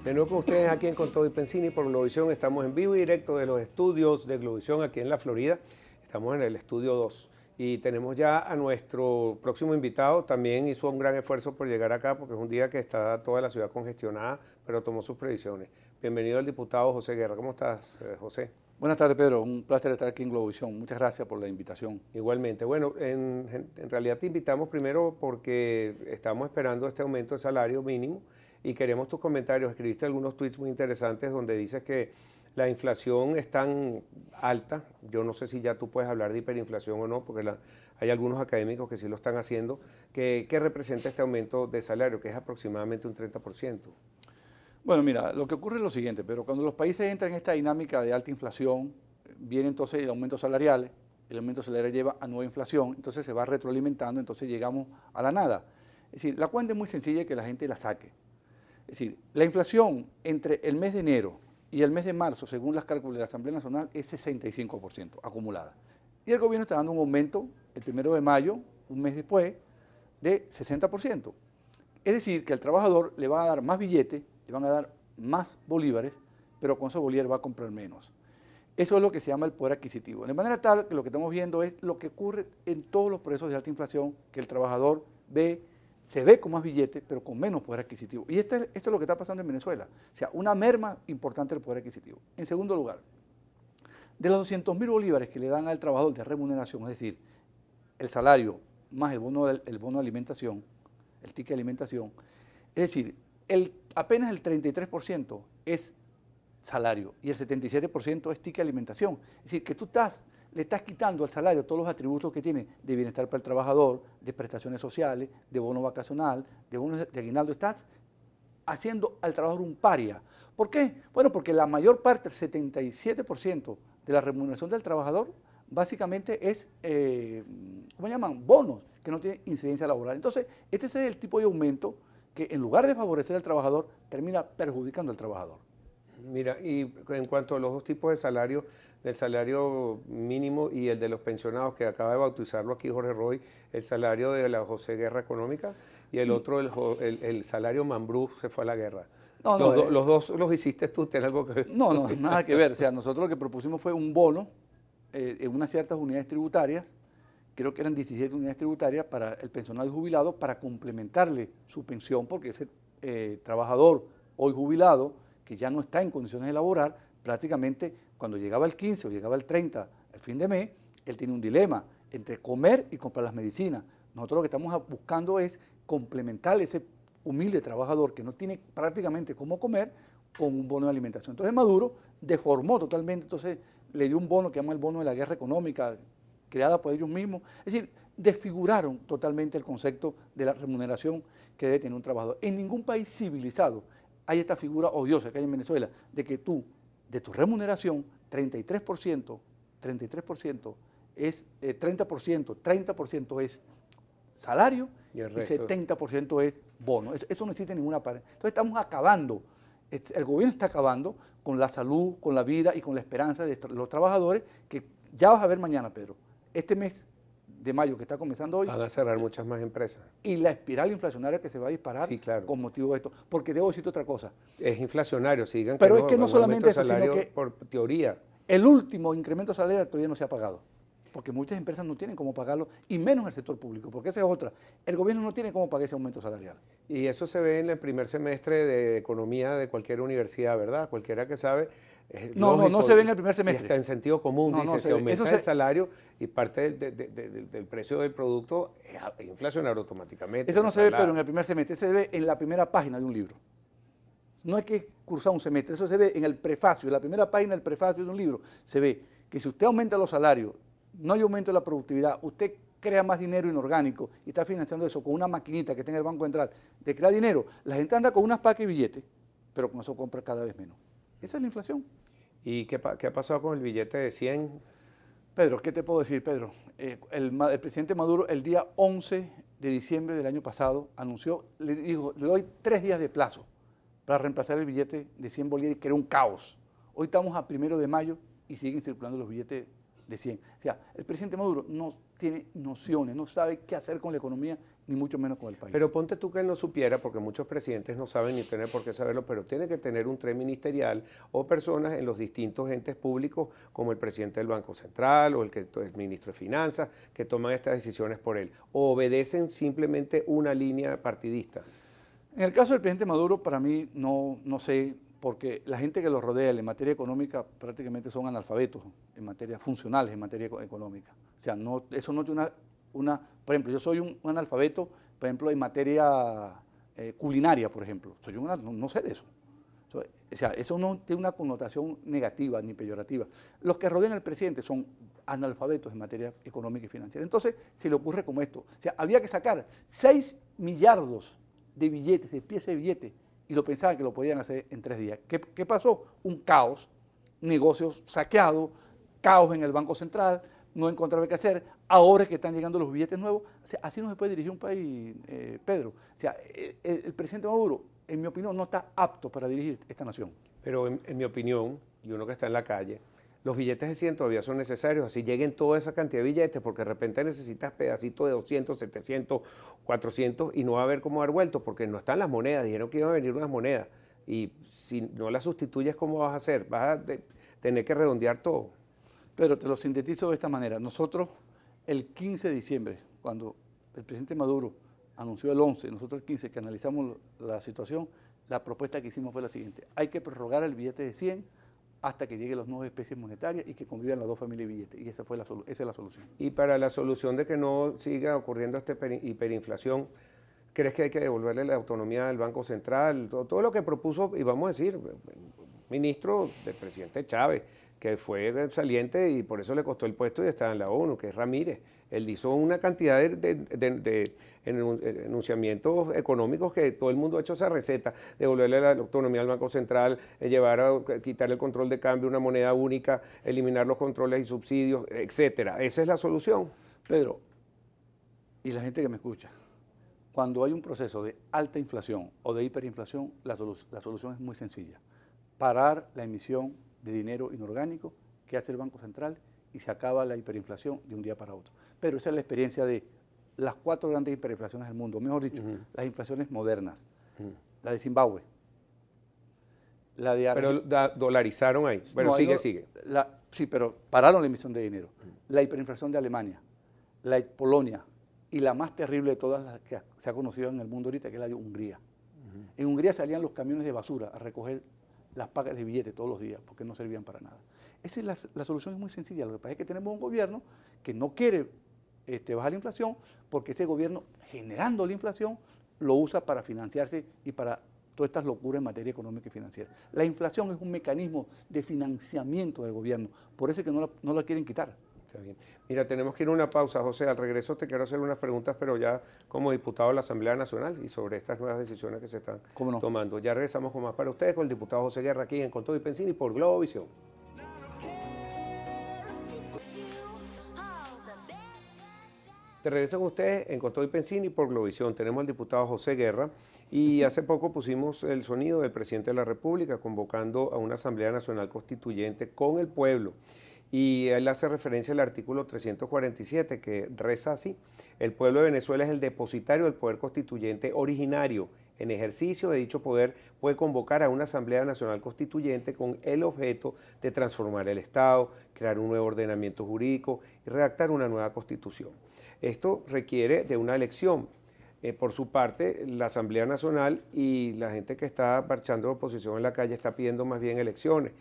De nuevo con ustedes aquí en Con Todo y Pensini por Globovisión. Estamos en vivo y directo de los estudios de Globovisión aquí en la Florida. Estamos en el estudio 2 y tenemos ya a nuestro próximo invitado. También hizo un gran esfuerzo por llegar acá porque es un día que está toda la ciudad congestionada, pero tomó sus previsiones. Bienvenido al diputado José Guerra. ¿Cómo estás, José? Buenas tardes, Pedro. Un placer estar aquí en Globovisión. Muchas gracias por la invitación. Igualmente. Bueno, en realidad te invitamos primero porque estamos esperando este aumento de salario mínimo y queremos tus comentarios. Escribiste algunos tweets muy interesantes donde dices que la inflación es tan alta. Yo no sé si ya tú puedes hablar de hiperinflación o no, porque hay algunos académicos que sí lo están haciendo. ¿Qué representa este aumento de salario, que es aproximadamente un 30%? Bueno, mira, lo que ocurre es lo siguiente, pero cuando los países entran en esta dinámica de alta inflación, viene entonces el aumento salarial lleva a nueva inflación, entonces se va retroalimentando, entonces llegamos a la nada. Es decir, la cuenta es muy sencilla y que la gente la saque. Es decir, la inflación entre el mes de enero y el mes de marzo, según las cálculos de la Asamblea Nacional, es 65% acumulada. Y el gobierno está dando un aumento el 1 de mayo, un mes después, de 60%. Es decir, que al trabajador le van a dar más billetes, le van a dar más bolívares, pero con esos bolívares va a comprar menos. Eso es lo que se llama el poder adquisitivo. De manera tal que lo que estamos viendo es lo que ocurre en todos los procesos de alta inflación, que el trabajador se ve con más billetes, pero con menos poder adquisitivo. Y esto es lo que está pasando en Venezuela. O sea, una merma importante del poder adquisitivo. En segundo lugar, de los 200.000 bolívares que le dan al trabajador de remuneración, es decir, el salario más el bono de alimentación, el ticket de alimentación, es decir, apenas el 33% es salario y el 77% es ticket de alimentación. Es decir, que tú le estás quitando al salario todos los atributos que tiene de bienestar para el trabajador, de prestaciones sociales, de bono vacacional, de bono de aguinaldo. Estás haciendo al trabajador un paria. ¿Por qué? Bueno, porque la mayor parte, el 77% de la remuneración del trabajador, básicamente es, ¿cómo llaman? Bonos, que no tienen incidencia laboral. Entonces, este es el tipo de aumento que en lugar de favorecer al trabajador, termina perjudicando al trabajador. Mira, y en cuanto a los dos tipos de salario, del salario mínimo y el de los pensionados, que acaba de bautizarlo aquí Jorge Roy, el salario de la José Guerra Económica, y el otro, el salario Mambrú, se fue a la guerra. No, Los dos los hiciste tú, ¿tienes algo que ver? No, nada que ver. O sea, nosotros lo que propusimos fue un bono en unas ciertas unidades tributarias, creo que eran 17 unidades tributarias para el pensionado y jubilado, para complementarle su pensión, porque ese trabajador hoy jubilado, que ya no está en condiciones de laborar, prácticamente cuando llegaba el 15 o llegaba el 30, el fin de mes, él tiene un dilema entre comer y comprar las medicinas. Nosotros lo que estamos buscando es complementar ese humilde trabajador que no tiene prácticamente cómo comer con un bono de alimentación. Entonces Maduro deformó totalmente, entonces le dio un bono que llama el bono de la guerra económica, creada por ellos mismos. Es decir, desfiguraron totalmente el concepto de la remuneración que debe tener un trabajador. En ningún país civilizado hay esta figura odiosa que hay en Venezuela, de que tú, de tu remuneración, 33% es 30% es salario y 70% es bono. Eso no existe en ninguna parte. Entonces estamos acabando, el gobierno está acabando con la salud, con la vida y con la esperanza de los trabajadores, que ya vas a ver mañana, Pedro, este mes de mayo que está comenzando hoy, van a cerrar muchas más empresas. Y la espiral inflacionaria que se va a disparar, sí, claro, con motivo de esto. Porque debo decirte otra cosa. Es inflacionario, sigan. Pero es que no solamente eso, sino que por teoría. El último incremento salarial todavía no se ha pagado, porque muchas empresas no tienen cómo pagarlo, y menos el sector público, porque esa es otra. El gobierno no tiene cómo pagar ese aumento salarial. Y eso se ve en el primer semestre de economía de cualquier universidad, ¿verdad? Cualquiera que sabe. No se ve en el primer semestre. Y está en sentido común, dice, se aumenta el salario y parte del precio del producto es inflacionario automáticamente. Eso no se ve, pero en el primer semestre, se ve en la primera página de un libro. No hay que cursar un semestre, eso se ve en el prefacio, en la primera página del prefacio de un libro. Se ve que si usted aumenta los salarios, no hay aumento de la productividad, usted crea más dinero inorgánico y está financiando eso con una maquinita que tenga el Banco Central de crear dinero, la gente anda con unas pacas y billetes, pero con eso compra cada vez menos. Esa es la inflación. ¿Y qué ha pasado con el billete de 100? Pedro, ¿qué te puedo decir, Pedro? El presidente Maduro el día 11 de diciembre del año pasado anunció, le dijo, le doy 3 días de plazo para reemplazar el billete de 100 bolívares, que era un caos. Hoy estamos a 1 de mayo y siguen circulando los billetes de 100. O sea, el presidente Maduro no tiene nociones, no sabe qué hacer con la economía, ni mucho menos con el país. Pero ponte tú que él no supiera, porque muchos presidentes no saben ni tienen por qué saberlo, pero tiene que tener un tren ministerial o personas en los distintos entes públicos, como el presidente del Banco Central o el ministro de Finanzas, que toman estas decisiones por él. O obedecen simplemente una línea partidista. En el caso del presidente Maduro, para mí no sé, porque la gente que lo rodea en materia económica prácticamente son analfabetos, en materia funcionales, en materia económica. O sea, eso no tiene por ejemplo, yo soy un analfabeto, por ejemplo, en materia culinaria, por ejemplo. No sé de eso. O sea, eso no tiene una connotación negativa ni peyorativa. Los que rodean al presidente son analfabetos en materia económica y financiera. Entonces, se le ocurre como esto. O sea, había que sacar 6 millardos de billetes, de piezas de billetes, y lo pensaban que lo podían hacer en 3 días. ¿Qué pasó? Un caos, negocios saqueados, caos en el Banco Central, no encontraba qué hacer. Ahora es que están llegando los billetes nuevos. O sea, así no se puede dirigir un país, Pedro. O sea, el presidente Maduro, en mi opinión, no está apto para dirigir esta nación. Pero en mi opinión, y uno que está en la calle, los billetes de 100 todavía son necesarios, así lleguen toda esa cantidad de billetes, porque de repente necesitas pedacitos de 200, 700, 400 y no va a haber cómo dar vuelto, porque no están las monedas, dijeron que iban a venir unas monedas, y si no las sustituyes, ¿cómo vas a hacer? Vas a tener que redondear todo. Pero te lo sintetizo de esta manera. Nosotros, el 15 de diciembre, cuando el presidente Maduro anunció el 11, nosotros el 15 que analizamos la situación, la propuesta que hicimos fue la siguiente: hay que prorrogar el billete de 100 hasta que lleguen las nuevas especies monetarias y que convivan las dos familias de billetes. Y esa es la solución. Y para la solución de que no siga ocurriendo esta hiperinflación, ¿crees que hay que devolverle la autonomía al Banco Central? Todo lo que propuso, y vamos a decir, ministro del presidente Chávez, que fue saliente y por eso le costó el puesto y está en la ONU, que es Ramírez. Él hizo una cantidad de enunciamientos económicos que todo el mundo ha hecho esa receta, devolverle la autonomía al Banco Central, quitar el control de cambio, una moneda única, eliminar los controles y subsidios, etcétera. Esa es la solución. Pedro, y la gente que me escucha, cuando hay un proceso de alta inflación o de hiperinflación, la solución es muy sencilla: parar la emisión de dinero inorgánico que hace el Banco Central y se acaba la hiperinflación de un día para otro. Pero esa es la experiencia de las 4 grandes hiperinflaciones del mundo, mejor dicho, las inflaciones modernas, la de Zimbabue, la de Pero dolarizaron ahí, pero no, sigue. Sí, pero pararon la emisión de dinero. La hiperinflación de Alemania, la de Polonia y la más terrible de todas las que se ha conocido en el mundo ahorita, que es la de Hungría. En Hungría salían los camiones de basura a recoger las pagas de billetes todos los días, porque no servían para nada. Esa es la solución es muy sencilla. Lo que pasa es que tenemos un gobierno que no quiere bajar la inflación, porque ese gobierno, generando la inflación, lo usa para financiarse y para todas estas locuras en materia económica y financiera. La inflación es un mecanismo de financiamiento del gobierno, por eso es que no la quieren quitar. Está bien. Mira, tenemos que ir a una pausa, José. Al regreso te quiero hacer unas preguntas, pero ya como diputado de la Asamblea Nacional y sobre estas nuevas decisiones que se están tomando. Ya regresamos con más para ustedes con el diputado José Guerra aquí en Con Todo y Pensini por Globovisión. De regreso con ustedes en Con Todo y Pensini por Globovisión. Tenemos al diputado José Guerra y hace poco pusimos el sonido del presidente de la República convocando a una Asamblea Nacional Constituyente con el pueblo. Y él hace referencia al artículo 347 que reza así: el pueblo de Venezuela es el depositario del poder constituyente originario. En ejercicio de dicho poder puede convocar a una Asamblea Nacional Constituyente con el objeto de transformar el Estado, crear un nuevo ordenamiento jurídico y redactar una nueva constitución. Esto requiere de una elección. Por su parte, la Asamblea Nacional y la gente que está marchando de oposición en la calle está pidiendo más bien elecciones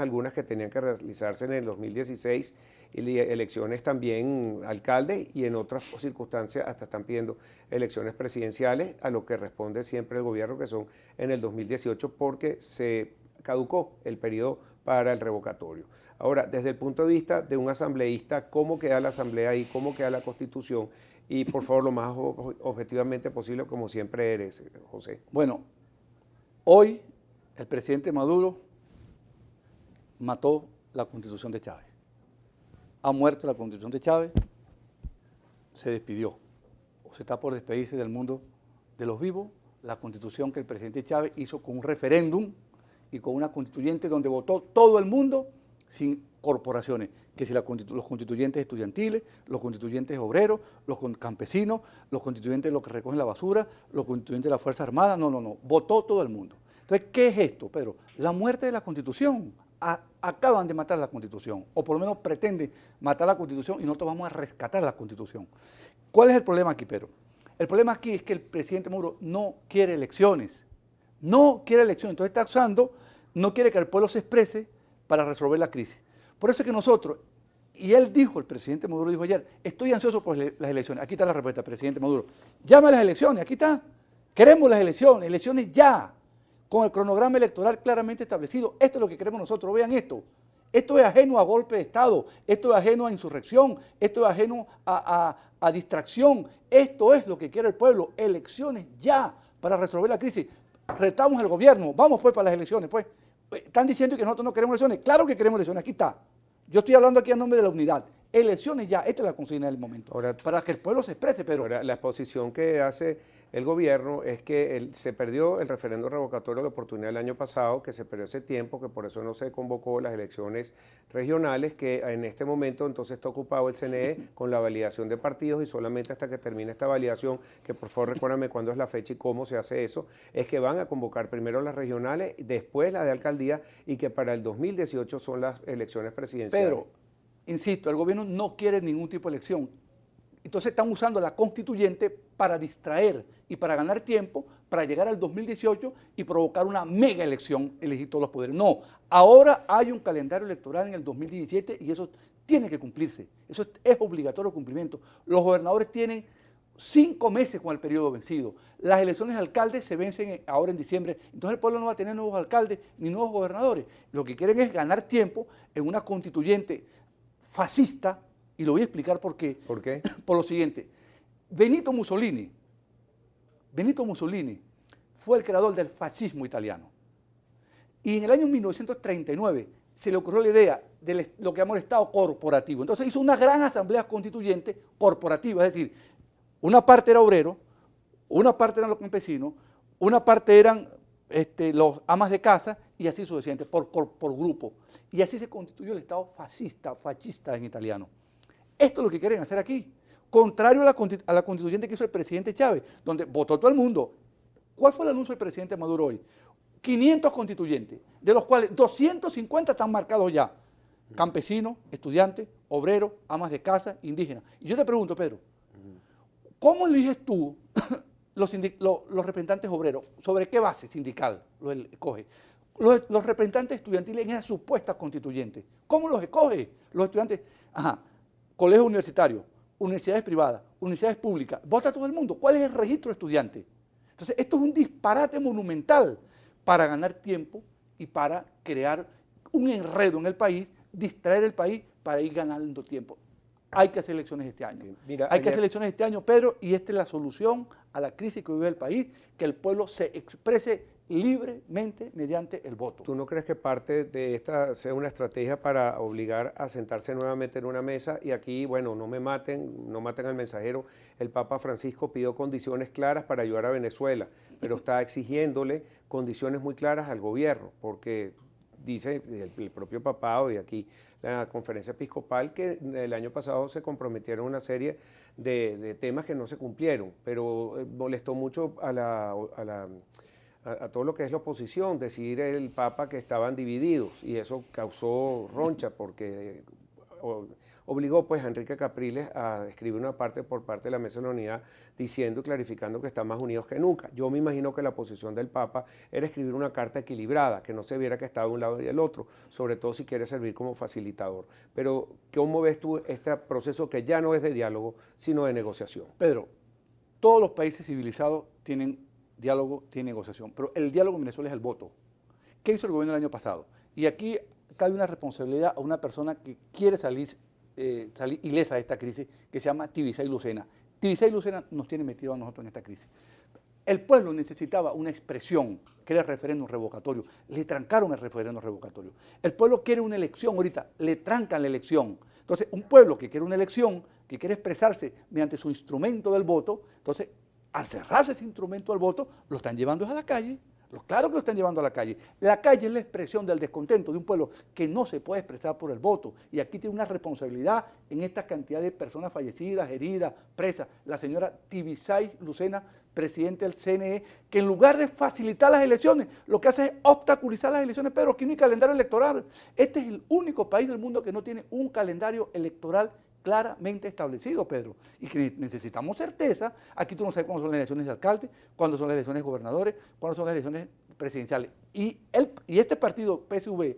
algunas que tenían que realizarse en el 2016, y elecciones también alcaldes, y en otras circunstancias hasta están pidiendo elecciones presidenciales, a lo que responde siempre el gobierno que son en el 2018 porque se caducó el periodo para el revocatorio. Ahora, desde el punto de vista de un asambleísta, ¿cómo queda la asamblea y cómo queda la Constitución? Y por favor, lo más objetivamente posible, como siempre eres, José. Bueno, hoy el presidente Maduro mató la Constitución de Chávez. Ha muerto la Constitución de Chávez, se despidió, o se está por despedirse del mundo de los vivos, la Constitución que el presidente Chávez hizo con un referéndum y con una constituyente donde votó todo el mundo sin corporaciones. que si los constituyentes estudiantiles, los constituyentes obreros, los campesinos, los constituyentes de los que recogen la basura, los constituyentes de la Fuerza Armada, no, votó todo el mundo. Entonces, ¿qué es esto, Pedro? La muerte de la Constitución. Acaban de matar la Constitución, o por lo menos pretenden matar la Constitución y nosotros vamos a rescatar la Constitución. ¿Cuál es el problema aquí, Pedro? El problema aquí es que el presidente Maduro no quiere elecciones. No quiere elecciones, entonces está usando, no quiere que el pueblo se exprese para resolver la crisis. Por eso es que nosotros, y él dijo, el presidente Maduro dijo ayer, estoy ansioso por las elecciones. Aquí está la respuesta, presidente Maduro. Llama a las elecciones, aquí está. Queremos las elecciones, elecciones ya, con el cronograma electoral claramente establecido. Esto es lo que queremos nosotros, vean esto. Esto es ajeno a golpe de Estado, esto es ajeno a insurrección, esto es ajeno a distracción. Esto es lo que quiere el pueblo, elecciones ya para resolver la crisis. Retamos al gobierno, vamos pues para las elecciones. Pues. Están diciendo que nosotros no queremos elecciones, claro que queremos elecciones, aquí está. Yo estoy hablando aquí a nombre de la unidad. Elecciones ya, esta es la consigna del momento, ahora, para que el pueblo se exprese. Pero ahora, la exposición que hace el gobierno es que se perdió el referendo revocatorio de la oportunidad el año pasado, que se perdió ese tiempo, que por eso no se convocó las elecciones regionales, que en este momento entonces está ocupado el CNE con la validación de partidos y solamente hasta que termine esta validación, que por favor recuérdame cuándo es la fecha y cómo se hace eso, es que van a convocar primero las regionales, después las de alcaldía y que para el 2018 son las elecciones presidenciales. Pedro, insisto, el gobierno no quiere ningún tipo de elección. Entonces están usando la constituyente para distraer y para ganar tiempo, para llegar al 2018 y provocar una mega elección, elegir todos los poderes. No, ahora hay un calendario electoral en el 2017 y eso tiene que cumplirse. Eso es obligatorio cumplimiento. Los gobernadores tienen 5 meses con el periodo vencido. Las elecciones de alcaldes se vencen ahora en diciembre. Entonces el pueblo no va a tener nuevos alcaldes ni nuevos gobernadores. Lo que quieren es ganar tiempo en una constituyente fascista. Y lo voy a explicar por qué. ¿Por qué? Por lo siguiente. Benito Mussolini fue el creador del fascismo italiano. Y en el año 1939 se le ocurrió la idea de lo que llamamos el Estado corporativo. Entonces hizo una gran asamblea constituyente corporativa, es decir, una parte era obrero, una parte eran los campesinos, una parte eran los amas de casa y así sucesivamente, por grupo. Y así se constituyó el Estado fascista en italiano. Esto es lo que quieren hacer aquí, contrario a la constituyente que hizo el presidente Chávez, donde votó todo el mundo. ¿Cuál fue el anuncio del presidente Maduro hoy? 500 constituyentes, de los cuales 250 están marcados ya. Campesinos, estudiantes, obreros, amas de casa, indígenas. Y yo te pregunto, Pedro, ¿cómo eliges tú los representantes obreros? ¿Sobre qué base sindical los escoges? Los representantes estudiantiles en esas supuestas constituyentes. ¿Cómo los escoges? Los estudiantes, colegios universitarios, universidades privadas, universidades públicas, vota todo el mundo. ¿Cuál es el registro de estudiantes? Entonces, esto es un disparate monumental para ganar tiempo y para crear un enredo en el país, distraer el país para ir ganando tiempo. Hay que hacer elecciones este año. Mira, hay que hacer elecciones este año, Pedro, y esta es la solución a la crisis que vive el país, que el pueblo se exprese libremente mediante el voto. ¿Tú no crees que parte de esta sea una estrategia para obligar a sentarse nuevamente en una mesa? Y aquí, bueno, no maten al mensajero. El Papa Francisco pidió condiciones claras para ayudar a Venezuela, pero está exigiéndole condiciones muy claras al gobierno, porque dice el propio papado y aquí la conferencia episcopal que el año pasado se comprometieron una serie de temas que no se cumplieron, pero molestó mucho a todo lo que es la oposición, decir el Papa que estaban divididos y eso causó roncha porque obligó pues a Enrique Capriles a escribir una parte por parte de la Mesa de la Unidad diciendo y clarificando que están más unidos que nunca. Yo me imagino que la posición del Papa era escribir una carta equilibrada, que no se viera que estaba de un lado y del otro, sobre todo si quiere servir como facilitador. Pero ¿cómo ves tú este proceso que ya no es de diálogo, sino de negociación? Pedro, todos los países civilizados tienen diálogo, tienen negociación, pero el diálogo en Venezuela es el voto. ¿Qué hizo el gobierno el año pasado? Y aquí cabe una responsabilidad a una persona que quiere salir ilesa de esta crisis, que se llama Tibisay Lucena. Tibisay Lucena nos tiene metido a nosotros en esta crisis. El pueblo necesitaba una expresión, que era el referéndum revocatorio. Le trancaron el referéndum revocatorio. El pueblo quiere una elección ahorita, le trancan la elección. Entonces, un pueblo que quiere una elección, que quiere expresarse mediante su instrumento del voto, entonces, al cerrarse ese instrumento del voto, lo están llevando a la calle, Claro que lo están llevando a la calle. La calle es la expresión del descontento de un pueblo que no se puede expresar por el voto. Y aquí tiene una responsabilidad en esta cantidad de personas fallecidas, heridas, presas. La señora Tibisay Lucena, presidente del CNE, que en lugar de facilitar las elecciones, lo que hace es obstaculizar las elecciones. Pero aquí no hay calendario electoral. Este es el único país del mundo que no tiene un calendario electoral claramente establecido, Pedro, y que necesitamos certeza. Aquí tú no sabes cuándo son las elecciones de alcalde, cuándo son las elecciones de gobernadores, cuándo son las elecciones presidenciales. Y este partido PSV,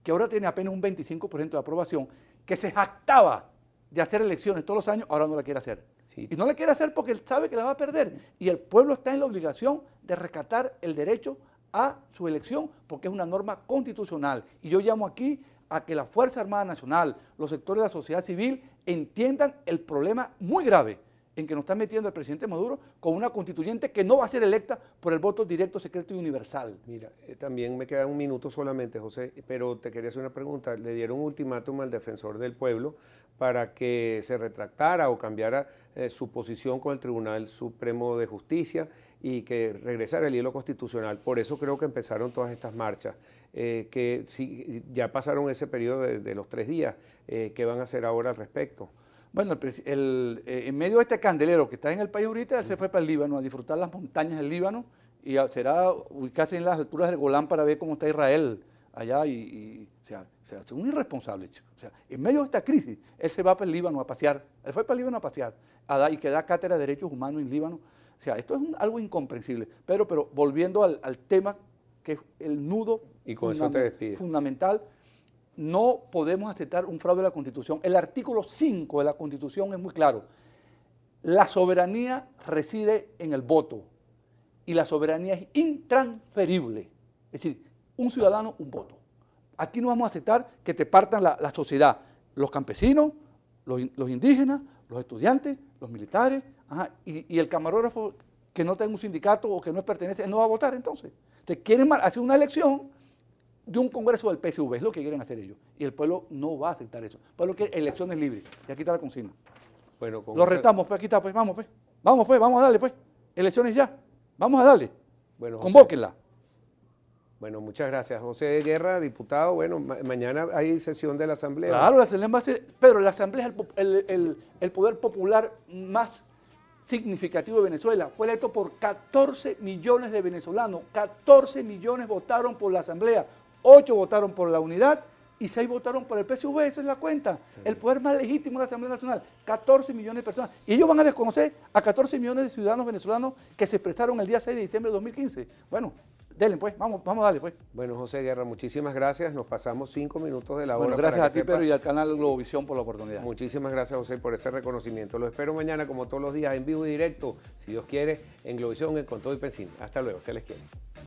que ahora tiene apenas un 25% de aprobación, que se jactaba de hacer elecciones todos los años, ahora no la quiere hacer. Sí. Y no la quiere hacer porque él sabe que la va a perder. Y el pueblo está en la obligación de rescatar el derecho a su elección, porque es una norma constitucional. Y yo llamo aquí a que la Fuerza Armada Nacional, los sectores de la sociedad civil entiendan el problema muy grave en que nos está metiendo el presidente Maduro con una constituyente que no va a ser electa por el voto directo, secreto y universal. Mira, también me queda un minuto solamente, José, pero te quería hacer una pregunta. Le dieron un ultimátum al defensor del pueblo para que se retractara o cambiara su posición con el Tribunal Supremo de Justicia y que regresara el hilo constitucional. Por eso creo que empezaron todas estas marchas, que si ya pasaron ese periodo de los 3 días, ¿qué van a hacer ahora al respecto? Bueno, en medio de este candelero que está en el país ahorita, él se fue para el Líbano a disfrutar las montañas del Líbano y será ubicarse en las alturas del Golán para ver cómo está Israel allá o sea, es un irresponsable, chico. O sea, en medio de esta crisis, él se va para el Líbano a pasear, él fue para el Líbano a pasear y que da cátedra de derechos humanos en Líbano. O sea, esto es algo incomprensible. Pero volviendo al tema que es el nudo y con eso te despides. Fundamental, no podemos aceptar un fraude de la Constitución. El artículo 5 de la Constitución es muy claro. La soberanía reside en el voto y la soberanía es intransferible. Es decir, un ciudadano, un voto. Aquí no vamos a aceptar que te partan la sociedad, los campesinos, los indígenas, los estudiantes, los militares, y el camarógrafo que no tenga un sindicato o que no pertenece, él no va a votar entonces. Entonces quieren hacer una elección de un congreso del PSV, es lo que quieren hacer ellos. Y el pueblo no va a aceptar eso. El pueblo quiere elecciones libres. Y aquí está la consigna. Bueno, lo retamos, pues, aquí está, pues, vamos, pues. Vamos, pues, vamos a darle, pues. Elecciones ya. Vamos a darle. Bueno, convóquenla. Bueno, muchas gracias. José Guerra, diputado. Bueno, mañana hay sesión de la Asamblea. Claro, la Asamblea va a ser, Pedro, la Asamblea es el poder popular más significativo de Venezuela. Fue electo por 14 millones de venezolanos. 14 millones votaron por la Asamblea. 8 votaron por la unidad y 6 votaron por el PSV, esa es la cuenta. El poder más legítimo de la Asamblea Nacional, 14 millones de personas. Y ellos van a desconocer a 14 millones de ciudadanos venezolanos que se expresaron el día 6 de diciembre de 2015. Bueno, denle pues, vamos a darle pues. Bueno, José Guerra, muchísimas gracias. Nos pasamos 5 minutos de la hora. Bueno, gracias a ti, Pedro, y al canal Globovisión por la oportunidad. Muchísimas gracias, José, por ese reconocimiento. Lo espero mañana, como todos los días, en vivo y directo, si Dios quiere, en Globovisión, en Con Todo y Pensín. Hasta luego, se les quiere.